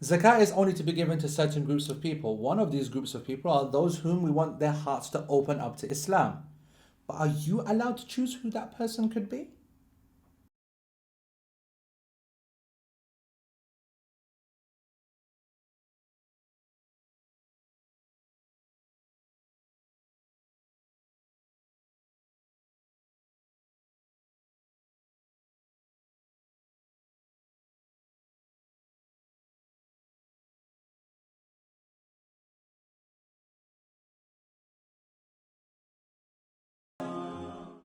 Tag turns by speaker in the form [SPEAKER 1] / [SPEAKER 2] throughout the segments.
[SPEAKER 1] Zakat is only to be given to certain groups of people. One of these groups of people are those whom we want their hearts to open up to Islam. But are you allowed to choose who that person could be?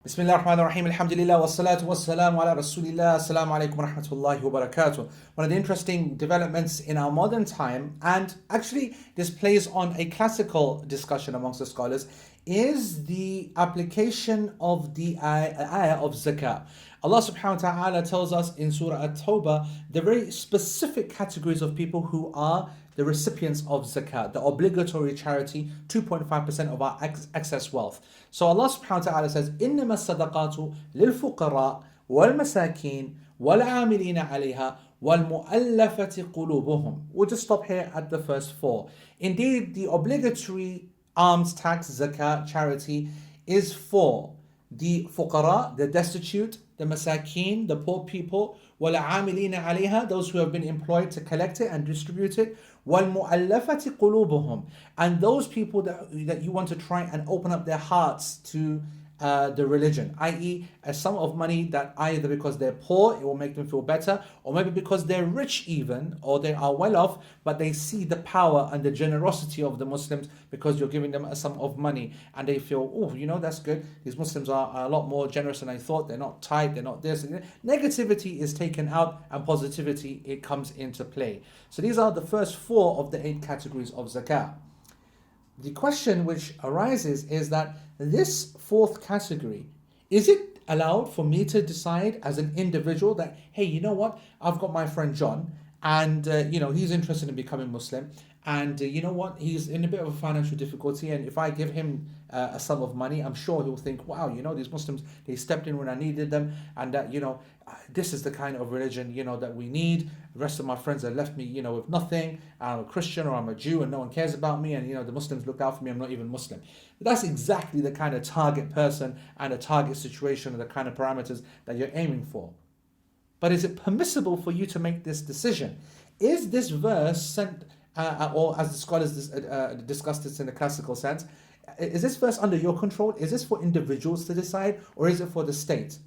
[SPEAKER 1] Bismillah ar-Rahman ar-Rahim, alhamdulillah, wa salatu wa salamu ala rasulillah, assalamu alaikum wa rahmatullahi wa barakatuh. One of the interesting developments in our modern time, and actually this plays on a classical discussion amongst the scholars, is the application of the ayah of zakah. Allah subhanahu wa ta'ala tells us in Surah At-Tawbah the very specific categories of people who are the recipients of zakat, the obligatory charity, 2.5% of our excess wealth. So Allah subhanahu wa ta'ala says, إِنَّمَا الصَّدَقَاتُ لِلْفُقَرَاءِ وَالْمَسَاكِينِ وَالْعَامِلِينَ عَلَيْهَا وَالْمُؤَلَّفَةِ قُلُوبُهُم. We'll just stop here at the first four. Indeed, the obligatory alms tax, zakat, charity, is for the fuqara, the destitute, the masakeen, the poor people, وَالْعَامِلِينَ عَلَيْهَا, those who have been employed to collect it and distribute it, وَالْمُؤَلَّفَةِ قُلُوبُهُم, and those people that you want to try and open up their hearts to the religion, i.e. a sum of money that either because they're poor, it will make them feel better, or maybe because they're rich even, or they are well off, but they see the power and the generosity of the Muslims because you're giving them a sum of money, and they feel, oh, that's good. These Muslims are a lot more generous than I thought. They're not tight, they're not this. Negativity is taken out and positivity, it comes into play. So these are the first four of the 8 categories of zakah. The question which arises is that this fourth category, is it allowed for me to decide as an individual that, hey, you know what, I've got my friend John, and he's interested in becoming Muslim, and you know what, he's in a bit of a financial difficulty, and if I give him a sum of money, I'm sure he'll think, wow, these Muslims, they stepped in when I needed them, and that this is the kind of religion that we need. The rest of my friends have left me with nothing. I'm a Christian or I'm a Jew and no one cares about me, and the Muslims look out for me, I'm not even Muslim. But that's exactly the kind of target person and a target situation and the kind of parameters that you're aiming for. But is it permissible for you to make this decision? Is this verse sent, or as the scholars discussed this in the classical sense, is this verse under your control? Is this for individuals to decide, or is it for the state?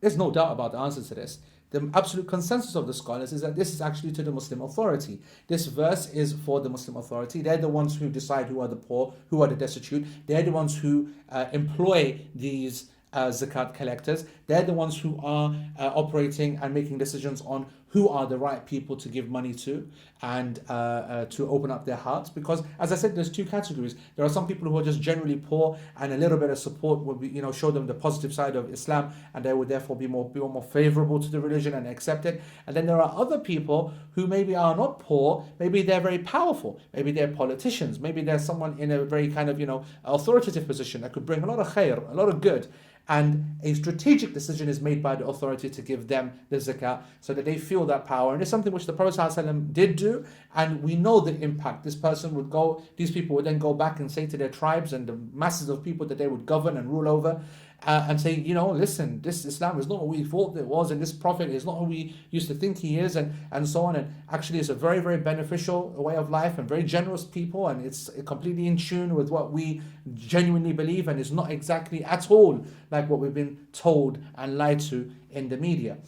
[SPEAKER 1] There's no doubt about the answer to this. The absolute consensus of the scholars is that this is actually to the Muslim authority. This verse is for the Muslim authority. They're the ones who decide who are the poor, who are the destitute. They're the ones who employ these zakat collectors. They're the ones who are operating and making decisions on who are the right people to give money to and to open up their hearts. Because, as I said, there's 2 categories. There are some people who are just generally poor, and a little bit of support would be, show them the positive side of Islam, and they would therefore be more favorable to the religion and accept it. And then there are other people who maybe are not poor, maybe they're very powerful, maybe they're politicians, maybe there's someone in a very kind of authoritative position that could bring a lot of khair, a lot of good. And a strategic decision is made by the authority to give them the zakah so that they feel that power. And it's something which the Prophet ﷺ did do, and we know the impact. These people would then go back and say to their tribes and the masses of people that they would govern and rule over, and say, listen, this Islam is not what we thought it was, and this Prophet is not who we used to think he is, and so on. And actually it's a very, very beneficial way of life and very generous people, and it's completely in tune with what we genuinely believe, and it's not exactly at all like what we've been told and lied to in the media.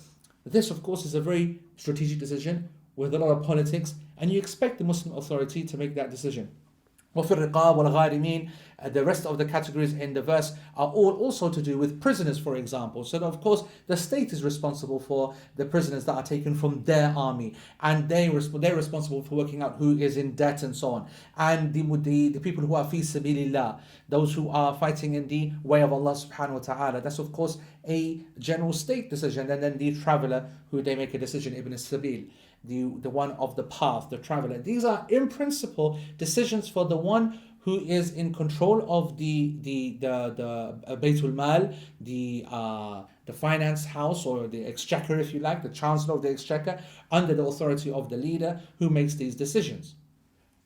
[SPEAKER 1] This, of course, is a very strategic decision with a lot of politics, and you expect the Muslim authority to make that decision. وَفِي الرِّقَابِ وَالْغَارِمِينَ, the rest of the categories in the verse are all also to do with prisoners, for example. So of course the state is responsible for the prisoners that are taken from their army, and they're responsible for working out who is in debt and so on. And the people who are fi sabilillah, those who are fighting in the way of Allah subhanahu wa ta'ala, that's of course a general state decision. And then the traveller, who they make a decision, Ibn Sabil, the one of the path, the traveller. These are in principle decisions for the one who is in control of the Baytul Mal, the the finance house or the exchequer, if you like, the chancellor of the exchequer, under the authority of the leader who makes these decisions.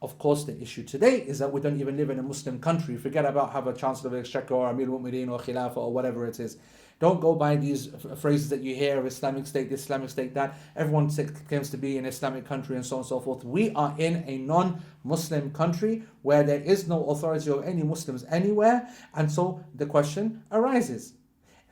[SPEAKER 1] Of course, the issue today is that we don't even live in a Muslim country. Forget about have a chancellor of the exchequer or Amir al-Mu'mineen or Khilafah or whatever it is. Don't go by these phrases that you hear of Islamic State, this Islamic State, that. Everyone claims to be an Islamic country and so on and so forth. We are in a non-Muslim country where there is no authority of any Muslims anywhere. And so the question arises.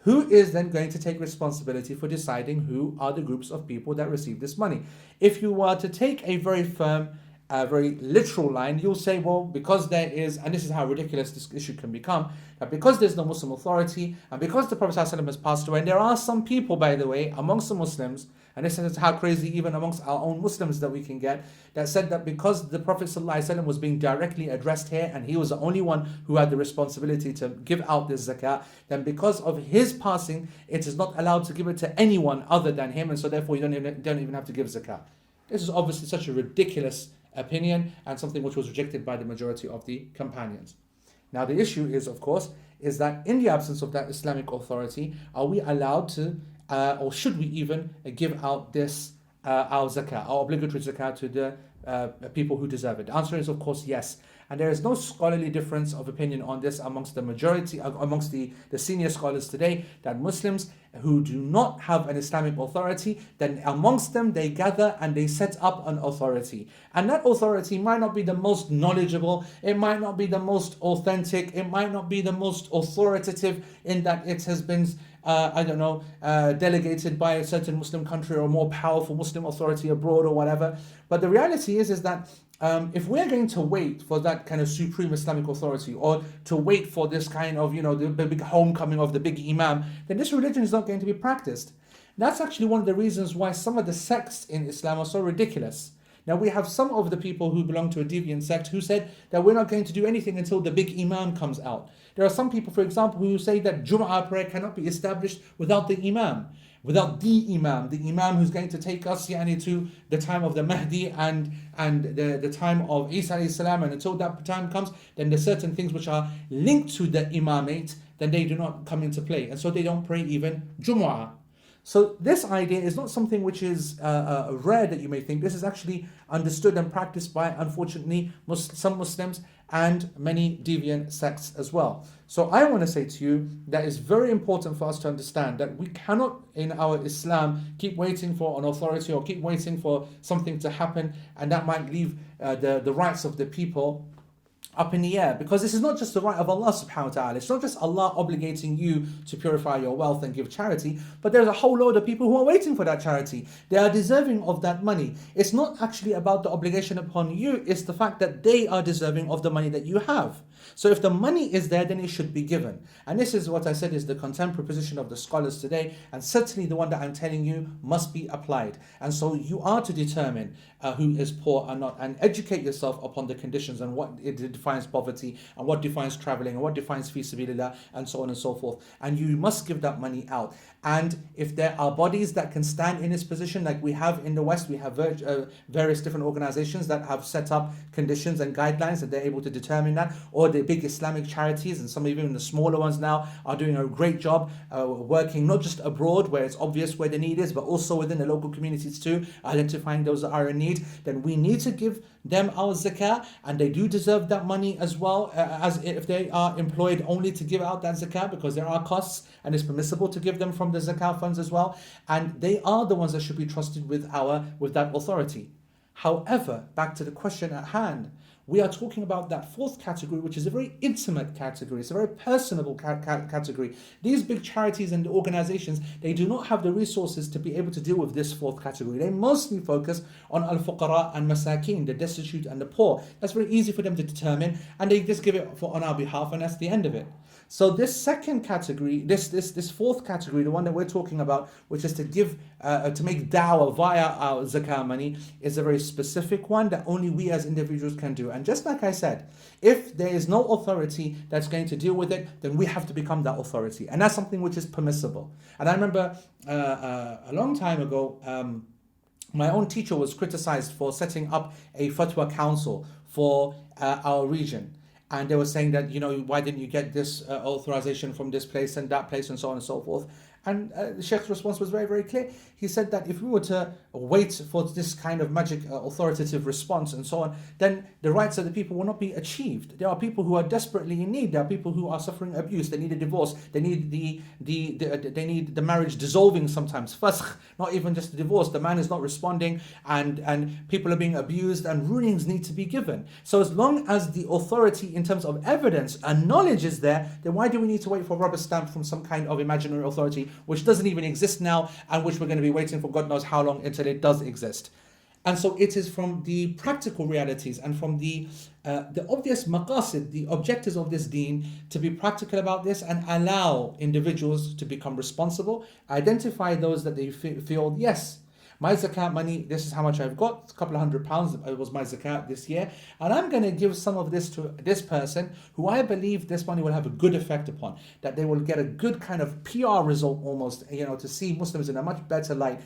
[SPEAKER 1] Who is then going to take responsibility for deciding who are the groups of people that receive this money? If you were to take a very firm, very literal line, you'll say, well, because there is, and this is how ridiculous this issue can become, that because there's no Muslim authority, and because the Prophet ﷺ has passed away, and there are some people, by the way, amongst the Muslims, and this is how crazy even amongst our own Muslims that we can get, that said that because the Prophet ﷺ was being directly addressed here, and he was the only one who had the responsibility to give out this zakah, then because of his passing, it is not allowed to give it to anyone other than him, and so therefore you don't even have to give zakah. This is obviously such a ridiculous opinion and something which was rejected by the majority of the companions. Now the issue is, of course, is that in the absence of that Islamic authority, are we allowed to, or should we even give out this, our zakah, our obligatory zakah to the people who deserve it? The answer is, of course, yes. And there is no scholarly difference of opinion on this amongst the majority, amongst the senior scholars today, that Muslims who do not have an Islamic authority, then amongst them they gather and they set up an authority. And that authority might not be the most knowledgeable, it might not be the most authentic, it might not be the most authoritative in that it has been delegated by a certain Muslim country or a more powerful Muslim authority abroad or whatever. But the reality is that if we're going to wait for that kind of supreme Islamic authority, or to wait for this kind of, the big homecoming of the big imam, then this religion is not going to be practiced. That's actually one of the reasons why some of the sects in Islam are so ridiculous. Now we have some of the people who belong to a deviant sect who said that we're not going to do anything until the big imam comes out. There are some people, for example, who say that Jum'ah prayer cannot be established without the imam. Without the imam who's going to take us to the time of the Mahdi and the time of Isa alayhi salam, and until that time comes, then there's certain things which are linked to the imamate, then they do not come into play, and so they don't pray even Jumu'ah. So this idea is not something which is rare that you may think. This is actually understood and practiced by, unfortunately, some Muslims and many deviant sects as well. So I want to say to you that it's very important for us to understand that we cannot, in our Islam, keep waiting for an authority or keep waiting for something to happen, and that might leave the rights of the people up in the air, because this is not just the right of Allah subhanahu wa ta'ala. It's not just Allah obligating you to purify your wealth and give charity, but there's a whole load of people who are waiting for that charity. They are deserving of that money. It's not actually about the obligation upon you, it's the fact that they are deserving of the money that you have. So if the money is there, then it should be given. And this is what I said is the contemporary position of the scholars today, and certainly the one that I'm telling you must be applied. And so you are to determine who is poor and not, and educate yourself upon the conditions and what it defines poverty, and what defines traveling, and what defines fi sabilillah, and so on and so forth. And you must give that money out. And if there are bodies that can stand in this position, like we have in the West, we have various different organizations that have set up conditions and guidelines that they're able to determine that, or the big Islamic charities, and some even the smaller ones now are doing a great job working not just abroad where it's obvious where the need is, but also within the local communities too, identifying those that are in need. Then we need to give them our zakah, and they do deserve that money as well, as if they are employed only to give out that zakah, because there are costs and it's permissible to give them from the zakah funds as well, and they are the ones that should be trusted with that authority. However, back to the question at hand, we are talking about that fourth category, which is a very intimate category. It's a very personable category. These big charities and organizations, they do not have the resources to be able to deal with this fourth category. They mostly focus on al-fuqara and masakin, the destitute and the poor. That's very easy for them to determine, and they just give it on our behalf, and that's the end of it. So this second category, this fourth category, the one that we're talking about, which is to give, to make dawah via our zakah money, is a very specific one that only we as individuals can do. And just like I said, if there is no authority that's going to deal with it, then we have to become that authority. And that's something which is permissible. And I remember a long time ago, my own teacher was criticized for setting up a fatwa council for our region. And they were saying that, why didn't you get this authorization from this place and that place and so on and so forth. And the Sheikh's response was very, very clear. He said that if we were to wait for this kind of magic authoritative response and so on, then the rights of the people will not be achieved. There are people who are desperately in need. There are people who are suffering abuse. They need a divorce. They need they need the marriage dissolving sometimes. Fasakh, not even just the divorce. The man is not responding, and people are being abused, and rulings need to be given. So as long as the authority in terms of evidence and knowledge is there, then why do we need to wait for a rubber stamp from some kind of imaginary authority which doesn't even exist now, and which we're going to be waiting for God knows how long until it does exist? And so it is from the practical realities and from the obvious maqasid, the objectives of this deen, to be practical about this and allow individuals to become responsible, identify those that they feel, yes, my zakat money, this is how much I've got, a couple of £100, it was my zakat this year, and I'm going to give some of this to this person who I believe this money will have a good effect upon, that they will get a good kind of PR result almost, to see Muslims in a much better light.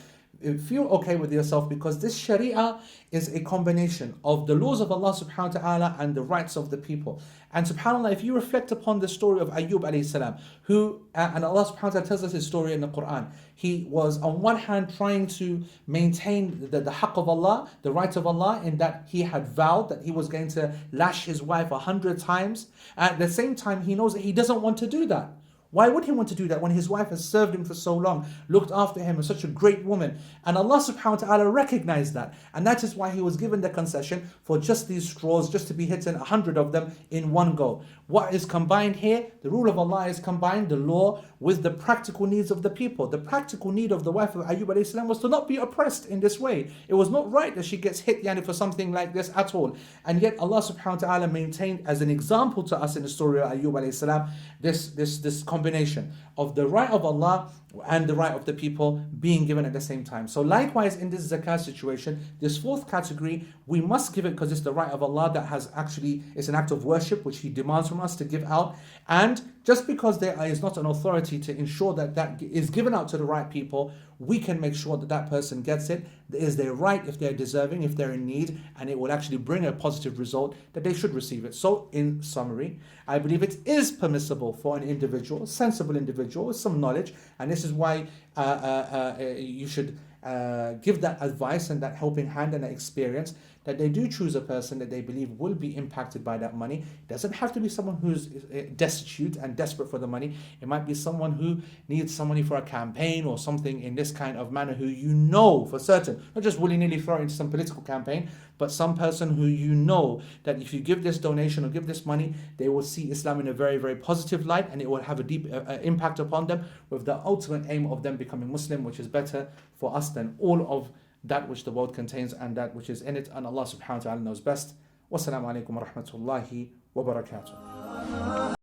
[SPEAKER 1] Feel okay with yourself, because this Sharia is a combination of the laws of Allah subhanahu wa ta'ala and the rights of the people. And subhanAllah, if you reflect upon the story of Ayub alayhi salam, who, and Allah subhanahu wa ta'ala tells us his story in the Quran, he was on one hand trying to maintain the haqq of Allah, the right of Allah, in that he had vowed that he was going to lash his wife 100 times. At the same time, he knows that he doesn't want to do that. Why would he want to do that when his wife has served him for so long, looked after him, as such a great woman? And Allah subhanahu wa ta'ala recognized that. And that is why he was given the concession for just these straws, just to be hit 100 of them in one go. What is combined here? The rule of Allah is combined, the law, with the practical needs of the people. The practical need of the wife of Ayub alayhi salam was to not be oppressed in this way. It was not right that she gets hit for something like this at all. And yet Allah subhanahu wa ta'ala maintained as an example to us in the story of Ayub alayhi salam, this combination of the right of Allah and the right of the people being given at the same time. So likewise in this zakah situation, this fourth category, we must give it because it's the right of Allah that has actually, it's an act of worship which He demands from us to give out. And just because there is not an authority to ensure that that is given out to the right people, we can make sure that that person gets it. It is their right, if they're deserving, if they're in need, and it will actually bring a positive result, that they should receive it. So in summary, I believe it is permissible for an individual, a sensible individual with some knowledge, and this is why you should give that advice and that helping hand and that experience, that they do choose a person that they believe will be impacted by that money. It doesn't have to be someone who's destitute and desperate for the money. It might be someone who needs some money for a campaign or something in this kind of manner, who you know for certain, not just willy-nilly throw it into some political campaign, but some person who you know that if you give this donation or give this money, they will see Islam in a very, very positive light, and it will have a deep impact upon them, with the ultimate aim of them becoming Muslim, which is better for us than all of that which the world contains and that which is in it. And Allah subhanahu wa ta'ala knows best. Wassalamu alaikum wa rahmatullahi wa barakatuh.